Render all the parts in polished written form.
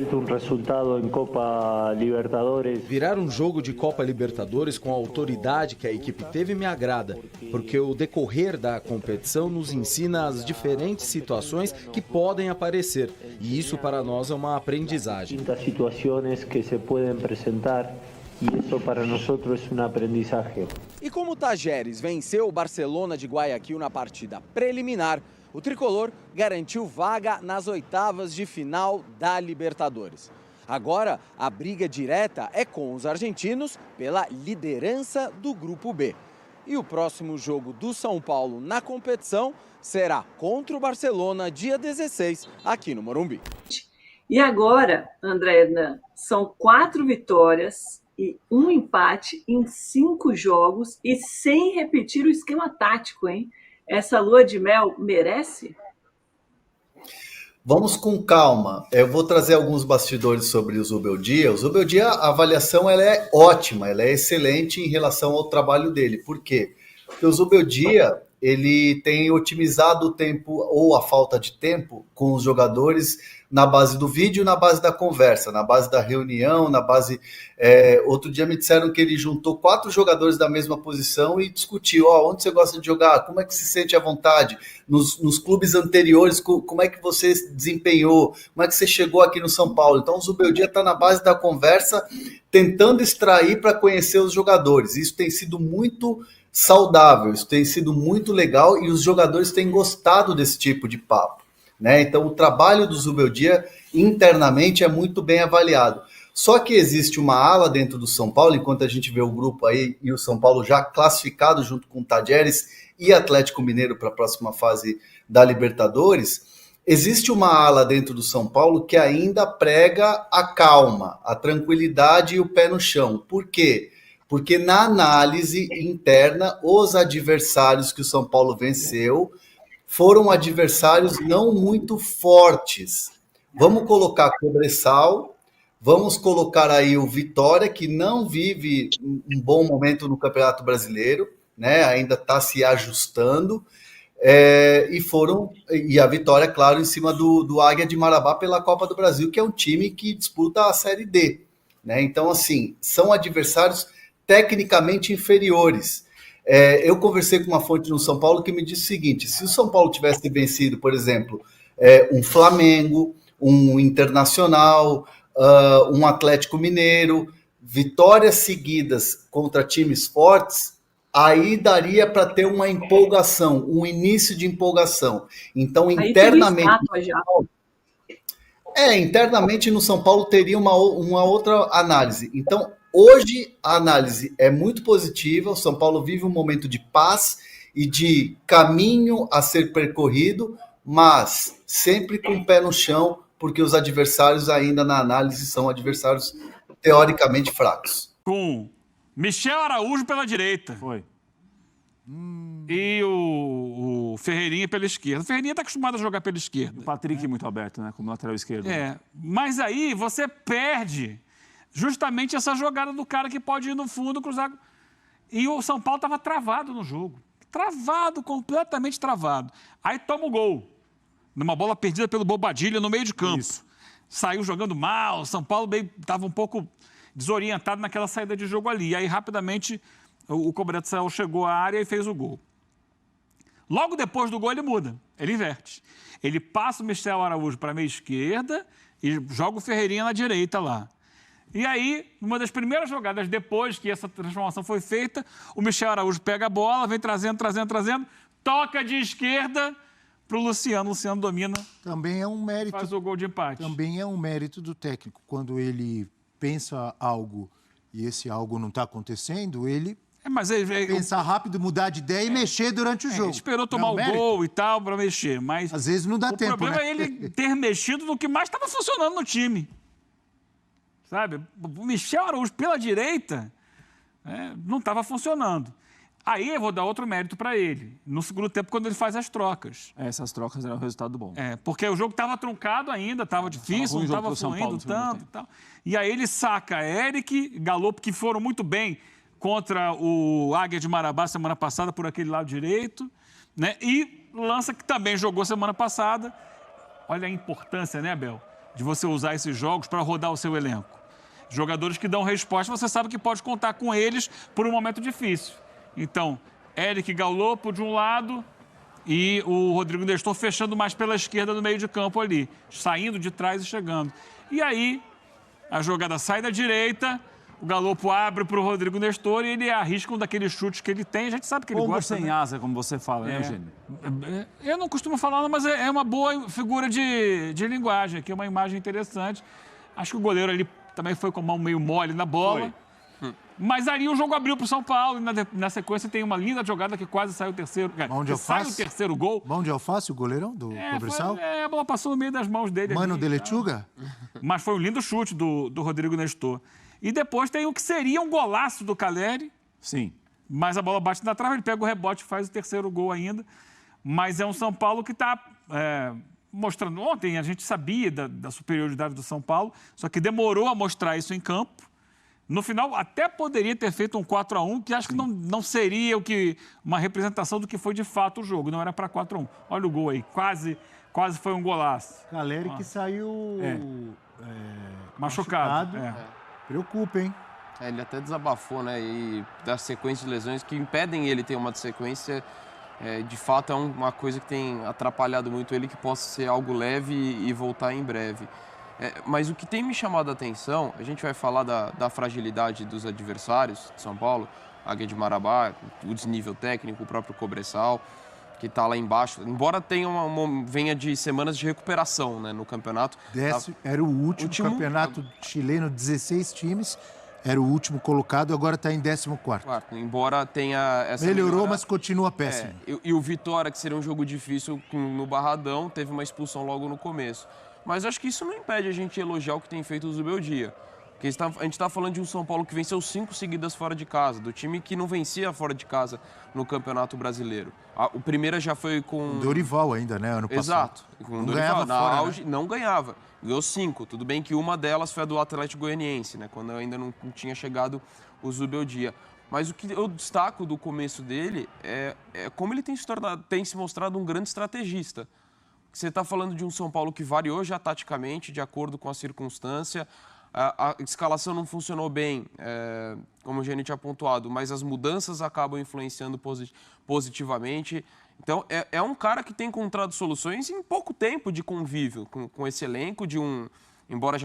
Un resultado en Copa Libertadores. Virar um jogo de Copa Libertadores com a autoridade que a equipe teve me agrada, porque o decorrer da competição nos ensina as diferentes situações que podem aparecer, e isso para nós é uma aprendizagem. Distintas situações que se podem apresentar. E isso para nós é um aprendizagem. E como o Tajeres venceu o Barcelona de Guayaquil na partida preliminar, o tricolor garantiu vaga nas oitavas de final da Libertadores. Agora, a briga direta é com os argentinos pela liderança do Grupo B. E o próximo jogo do São Paulo na competição será contra o Barcelona, dia 16, aqui no Morumbi. E agora, André Hernan, são 4 vitórias e 1 empate em 5 jogos e sem repetir o esquema tático, hein? Essa lua de mel merece? Vamos com calma. Eu vou trazer alguns bastidores sobre o Zubeldia. O Zubeldia, a avaliação ela é ótima, ela é excelente em relação ao trabalho dele. Por quê? Porque o Zubeldia ele tem otimizado o tempo ou a falta de tempo com os jogadores na base do vídeo, na base da conversa, na base da reunião, na base... outro dia me disseram que ele juntou 4 jogadores da mesma posição e discutiu, onde você gosta de jogar, como é que se sente à vontade, nos clubes anteriores, como é que você desempenhou, como é que você chegou aqui no São Paulo. Então o Zubeldia está na base da conversa, tentando extrair para conhecer os jogadores. Isso tem sido muito saudável, isso tem sido muito legal e os jogadores têm gostado desse tipo de papo, né? Então o trabalho do Zubeldia internamente é muito bem avaliado. Só que existe uma ala dentro do São Paulo, enquanto a gente vê o grupo aí e o São Paulo já classificado junto com o Tajeres e Atlético Mineiro para a próxima fase da Libertadores, existe uma ala dentro do São Paulo que ainda prega a calma, a tranquilidade e o pé no chão. Por quê? Porque na análise interna, os adversários que o São Paulo venceu foram adversários não muito fortes. Vamos colocar Cobressal, vamos colocar aí o Vitória, que não vive um bom momento no Campeonato Brasileiro, né? Ainda está se ajustando, e a vitória, claro, em cima do Águia de Marabá pela Copa do Brasil, que é um time que disputa a Série D, né? Então, assim, são adversários tecnicamente inferiores. Eu conversei com uma fonte no São Paulo que me disse o seguinte: se o São Paulo tivesse vencido, por exemplo, um Flamengo, um Internacional, um Atlético Mineiro, vitórias seguidas contra times fortes, aí daria para ter uma empolgação, um início de empolgação. Então, aí internamente... internamente no São Paulo teria uma outra análise. Então, hoje a análise é muito positiva, o São Paulo vive um momento de paz e de caminho a ser percorrido, mas sempre com o pé no chão, porque os adversários ainda na análise são adversários teoricamente fracos. Com Michel Araújo pela direita. Foi. E o Ferreirinha pela esquerda. O Ferreirinha está acostumado a jogar pela esquerda. O Patrick muito aberto, né? Como lateral esquerdo. Mas aí você perde justamente essa jogada do cara que pode ir no fundo, cruzar. E o São Paulo estava travado no jogo. Travado, completamente travado. Aí toma o gol. Numa bola perdida pelo Bobadilha no meio de campo. Isso. Saiu jogando mal, o São Paulo estava um pouco desorientado naquela saída de jogo ali. Aí, rapidamente, o Cobressal chegou à área e fez o gol. Logo depois do gol, ele muda, ele inverte. Ele passa o Michel Araújo para a meia esquerda e joga o Ferreirinha na direita lá. E aí, numa das primeiras jogadas depois que essa transformação foi feita, o Michel Araújo pega a bola, vem trazendo, toca de esquerda para o Luciano. O Luciano domina. Também é um mérito. Faz o gol de empate. Também é um mérito do técnico. Quando ele pensa algo e esse algo não está acontecendo, ele pensar rápido, mudar de ideia e mexer durante o jogo. Ele esperou tomar o gol e tal para mexer, mas às vezes não dá tempo. O problema é ele ter mexido no que mais estava funcionando no time. Sabe? O Michel Araújo pela direita não estava funcionando. Aí eu vou dar outro mérito para ele, no segundo tempo, quando ele faz as trocas. Essas trocas eram um resultado bom. Porque o jogo estava truncado ainda, estava difícil, não estava fluindo tanto e tal. E aí ele saca Eric, Galopo, que foram muito bem contra o Águia de Marabá semana passada por aquele lado direito, né? E Lança, que também jogou semana passada. Olha a importância, né, Abel? de você usar esses jogos para rodar o seu elenco. Jogadores que dão resposta, você sabe que pode contar com eles por um momento difícil. Então, Eric Galopo de um lado e o Rodrigo Nestor fechando mais pela esquerda no meio de campo ali, saindo de trás e chegando. E aí, a jogada sai da direita, o Galopo abre para o Rodrigo Nestor e ele arrisca um daqueles chutes que ele tem. A gente sabe que ele gosta. Sem asa, como você fala, né, Eugênio? Eu não costumo falar, mas é uma boa figura de linguagem, que é uma imagem interessante. Acho que o goleiro ali também foi com a mão meio mole na bola. Mas ali o jogo abriu para o São Paulo e na sequência tem uma linda jogada que quase sai o terceiro. Sai o terceiro gol. Mão de alface, o goleirão do Cobresal? A bola passou no meio das mãos dele. Mano de Lechuga? Mas foi um lindo chute do Rodrigo Nestor. E depois tem o que seria um golaço do Caleri. Sim. Mas a bola bate na trave, ele pega o rebote e faz o terceiro gol ainda. Mas é um São Paulo que está mostrando... Ontem a gente sabia da superioridade do São Paulo, só que demorou a mostrar isso em campo. No final, até poderia ter feito um 4-1, que acho que não seria uma representação do que foi de fato o jogo. Não era para 4-1. Olha o gol aí, quase foi um golaço. Caleri que saiu machucado. Preocupa, hein? Ele até desabafou, né? E da sequência de lesões que impedem ele ter uma sequência, de fato é uma coisa que tem atrapalhado muito ele, que possa ser algo leve e voltar em breve. Mas o que tem me chamado a atenção, a gente vai falar da fragilidade dos adversários de São Paulo, a Águia de Marabá, o desnível técnico, o próprio Cobresal, que está lá embaixo, embora tenha venha de semanas de recuperação, né, no campeonato. Era o último campeonato chileno, 16 times, era o último colocado, agora está em 14º. Embora tenha essa melhorou, mas continua péssimo. E o Vitória, que seria um jogo difícil no Barradão, teve uma expulsão logo no começo. Mas acho que isso não impede a gente elogiar o que tem feito o Zubeldia. Porque a gente está falando de um São Paulo que venceu 5 seguidas fora de casa, do time que não vencia fora de casa no Campeonato Brasileiro. O primeiro já foi com... O Dorival ainda, né, ano passado. Exato. Com o Dorival, auge, não ganhava. Ganhou 5. Tudo bem que uma delas foi a do Atlético Goianiense, né, quando ainda não tinha chegado o Zubeldia. Mas o que eu destaco do começo dele é como ele tem se mostrado um grande estrategista. Você está falando de um São Paulo que variou já taticamente, de acordo com a circunstância. A escalação não funcionou bem, como o Geni tinha pontuado, mas as mudanças acabam influenciando positivamente. Então, é um cara que tem encontrado soluções em pouco tempo de convívio com esse elenco, embora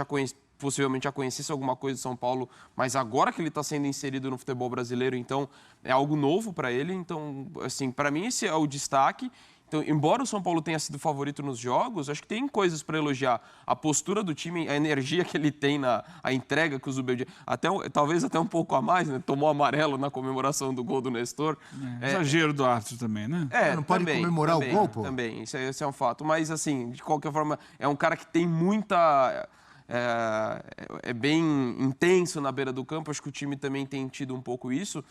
possivelmente já conhecesse alguma coisa de São Paulo, mas agora que ele está sendo inserido no futebol brasileiro, então é algo novo para ele. Então, assim, para mim esse é o destaque. Então, embora o São Paulo tenha sido favorito nos jogos, acho que tem coisas para elogiar. A postura do time, a energia que ele tem, a entrega que o Zubeldia... Talvez até um pouco a mais, né? Tomou amarelo na comemoração do gol do Nestor. Exagero do árbitro também, né? Não pode comemorar o gol, pô? Também, esse é um fato. Mas, assim, de qualquer forma, é um cara que tem muita... É bem intenso na beira do campo. Acho que o time também tem tido um pouco isso.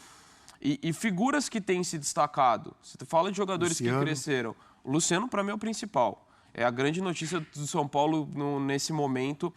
E figuras que têm se destacado. Você fala de jogadores que cresceram. O Luciano, para mim, é o principal. É a grande notícia do São Paulo nesse momento,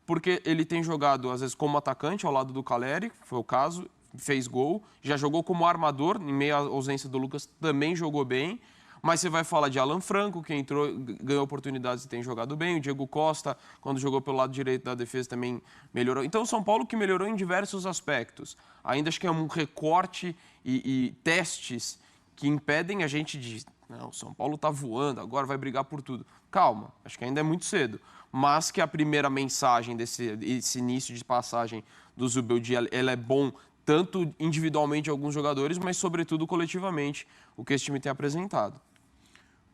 porque ele tem jogado, às vezes, como atacante ao lado do Caleri, foi o caso, fez gol. Já jogou como armador, em meio à ausência do Lucas, também jogou bem. Mas você vai falar de Alan Franco, que entrou, ganhou oportunidades e tem jogado bem. O Diego Costa, quando jogou pelo lado direito da defesa, também melhorou. Então, o São Paulo que melhorou em diversos aspectos. Ainda acho que é um recorte e testes que impedem a gente de... Não, o São Paulo está voando, agora vai brigar por tudo. Calma, acho que ainda é muito cedo. Mas que a primeira mensagem desse início de passagem do Zubeldia, ela é bom tanto individualmente alguns jogadores, mas sobretudo coletivamente, o que esse time tem apresentado.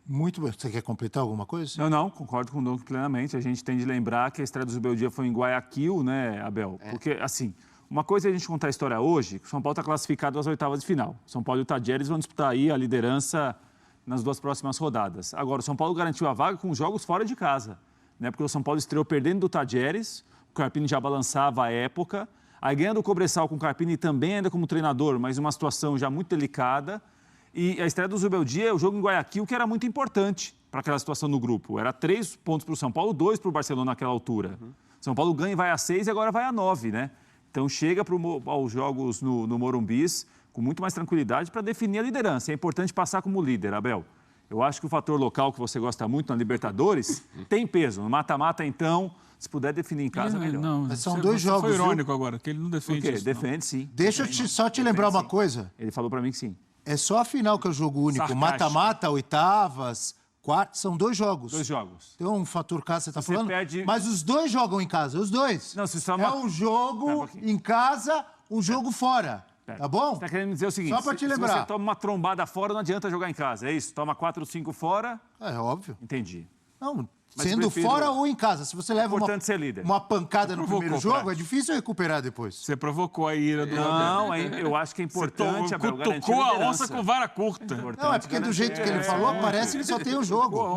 Muito bem. Você quer completar alguma coisa? Não, concordo com o Doug plenamente. A gente tem de lembrar que a estreia do Zubeldia foi em Guayaquil, né, Abel? Porque, assim, uma coisa é a gente contar a história hoje, que o São Paulo está classificado às oitavas de final. São Paulo e o Tadieres vão disputar aí a liderança nas 2 próximas rodadas. Agora, o São Paulo garantiu a vaga com jogos fora de casa, né? Porque o São Paulo estreou perdendo do Tadieres, o Carpini já balançava a época, aí ganhando o Cobresal com o Carpini também ainda como treinador, mas uma situação já muito delicada. E a estreia do Zubeldia é o jogo em Guayaquil, que era muito importante para aquela situação no grupo. Era 3 pontos para o São Paulo, 2 para o Barcelona naquela altura. São Paulo ganha e vai a 6 e agora vai a 9, né? Então chega aos jogos no Morumbis com muito mais tranquilidade para definir a liderança. É importante passar como líder, Abel. Eu acho que o fator local que você gosta muito na Libertadores tem peso. No mata-mata, então, Se puder definir em casa, melhor. Não, Mas são 2 jogos. Foi irônico agora, que ele não defende Por quê? isso. Defende sim. Deixa eu só te lembrar uma coisa. Ele falou pra mim que sim. É só a final que é o jogo único. Sarcástico. Mata-mata, oitavas, quartos, são 2 jogos. 2 jogos. Tem um fator casa, você tá Você falando? perde- Mas os 2 jogam em casa, os 2. Não, se só É um jogo Pera um pouquinho. em casa, um jogo fora. Pera. Tá bom? Você tá querendo me dizer o seguinte, Só pra te se lembrar. você toma uma trombada fora, não adianta jogar em casa, é isso? Toma 4 ou 5 fora, É óbvio. entendi. Não, Mas sendo eu prefiro- fora ou em casa. Se você leva importante ser líder. uma pancada no Provocou, primeiro jogo, Prati. é difícil recuperar depois. Você provocou a ira do Não, eu acho que é importante, Abel, garantir cutucou a liderança. onça com vara curta. Não, é porque do jeito que ele falou, parece que só tem o jogo.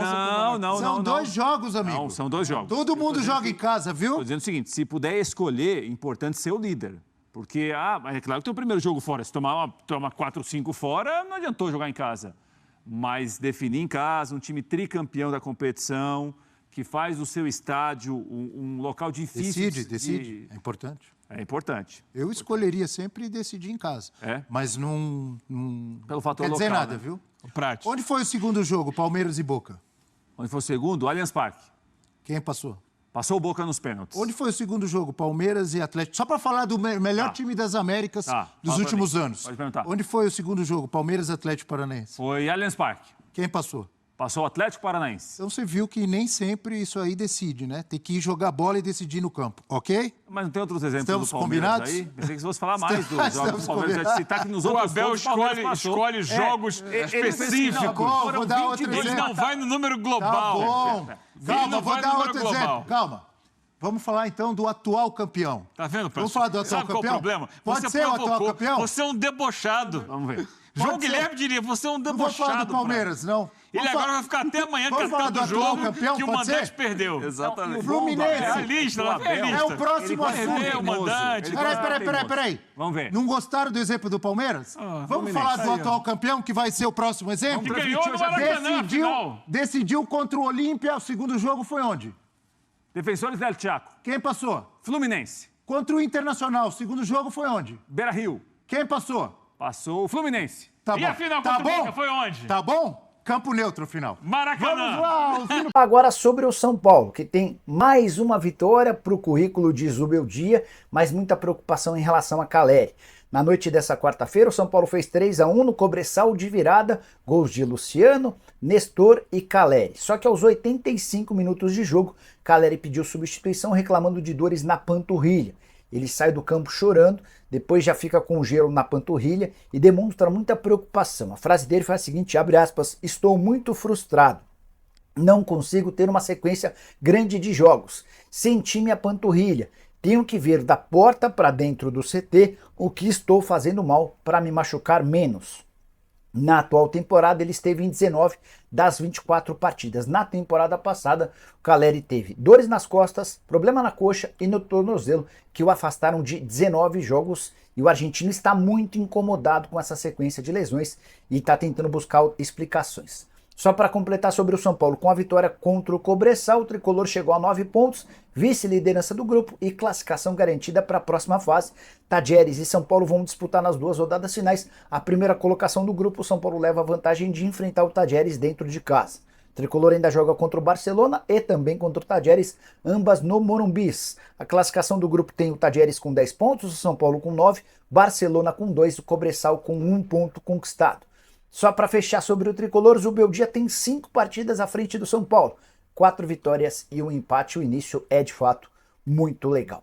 Não. São 2 jogos, amigo. Não, são 2 jogos. Todo mundo joga em casa, Estou viu? dizendo o seguinte, se puder escolher, é importante ser o líder. Porque, é claro que tem o primeiro jogo fora. Se toma 4 ou 5 fora, não adiantou jogar em casa. Mas definir em casa, um time tricampeão da competição, que faz do seu estádio um local difícil. Decide. É importante. É importante. Eu escolheria sempre decidir em casa. É? Mas não Pelo fator quer dizer local, nada, né? viu? Prático. Onde foi o segundo jogo, Palmeiras e Boca? Onde foi o segundo? Allianz Parque. Quem passou? Passou o Boca nos pênaltis. Onde foi o segundo jogo, Palmeiras e Atlético? Só para falar do melhor Tá. time das Américas Tá, dos fala pra últimos mim. anos. Pode perguntar. Onde foi o segundo jogo, Palmeiras e Atlético Paranaense? Foi Allianz Parque. Quem passou? Passou o Atlético Paranaense. Então você viu que nem sempre isso aí decide, né? Tem que ir jogar bola e decidir no campo, ok? Mas não tem outros exemplos Estamos do Palmeiras combinados? aí? Pensei que você fosse falar mais dos Estamos jogos do Palmeiras. Já combinados. citar que nos O outros Abel jogos o Palmeiras escolhe passou. jogos específicos. Tá bom, Foram vou dar 20 outro deles. Ele exemplo. não vai no número Tá global. bom. Ele Calma, não vou vai dar no outro número exemplo. global. Calma. Vamos falar então do atual campeão. Tá vendo, Vamos falar do atual Sabe qual é o campeão? problema? Pode Você ser o atual provocou. campeão? Você é um debochado. Vamos ver. João Pode ser. Guilherme diria, você é um Não vou debochado. falar do Palmeiras, não. Ele Vamos agora falar- vai ficar até amanhã Vamos falar cantando o do atual jogo campeão, que o pode mandante ser? Exatamente. Não, e o Fluminense. bom do Abel É a lista, do lá vem a Abel- lista. É o próximo Ele gosta de assunto. ser É o teimoso. mandante. Ele gosta de ser teimoso. Peraí. Vamos ver. Não gostaram do exemplo do Palmeiras? Vamos Fluminense. falar do Aí, ó. atual campeão, que vai ser o próximo exemplo? Que ganhou no Maracanã, afinal. Decidiu contra o Olímpia. O segundo jogo foi onde? Defensores del Chaco. Quem passou? Fluminense. Contra o Internacional. O segundo jogo foi onde? Beira-Rio. Quem passou? Passou o Fluminense. Tá E bom. a final Tá contra o bom? Boca foi onde? Tá bom? Campo neutro, final. Maracanã. Vamos lá, o fim Agora sobre o São Paulo, que tem mais uma vitória para o currículo de Zubeldia, mas muita preocupação em relação a Caleri. Na noite dessa quarta-feira, o São Paulo fez 3-1 no Cobressal de virada, gols de Luciano, Nestor e Caleri. Só que aos 85 minutos de jogo, Caleri pediu substituição reclamando de dores na panturrilha. Ele sai do campo chorando, depois já fica com gelo na panturrilha e demonstra muita preocupação. A frase dele foi a seguinte, abre aspas, estou muito frustrado. Não consigo ter uma sequência grande de jogos. Senti minha panturrilha. Tenho que ver da porta para dentro do CT o que estou fazendo mal para me machucar menos. Na atual temporada, ele esteve em 19 das 24 partidas. Na temporada passada, o Caleri teve dores nas costas, problema na coxa e no tornozelo, que o afastaram de 19 jogos. E o argentino está muito incomodado com essa sequência de lesões e está tentando buscar explicações. Só para completar sobre o São Paulo, com a vitória contra o Cobressal, o tricolor chegou a 9 pontos, vice-liderança do grupo e classificação garantida para a próxima fase. Tadieres e São Paulo vão disputar nas 2 rodadas finais a primeira colocação do grupo. O São Paulo leva a vantagem de enfrentar o Tadieres dentro de casa. O tricolor ainda joga contra o Barcelona e também contra o Tadieres, ambas no Morumbis. A classificação do grupo tem o Tadieres com 10 pontos, o São Paulo com 9, Barcelona com 2, o Cobressal com 1 ponto conquistado. Só para fechar sobre o tricolor, o Zubeldia tem 5 partidas à frente do São Paulo, 4 vitórias e 1 empate. O início é de fato muito legal.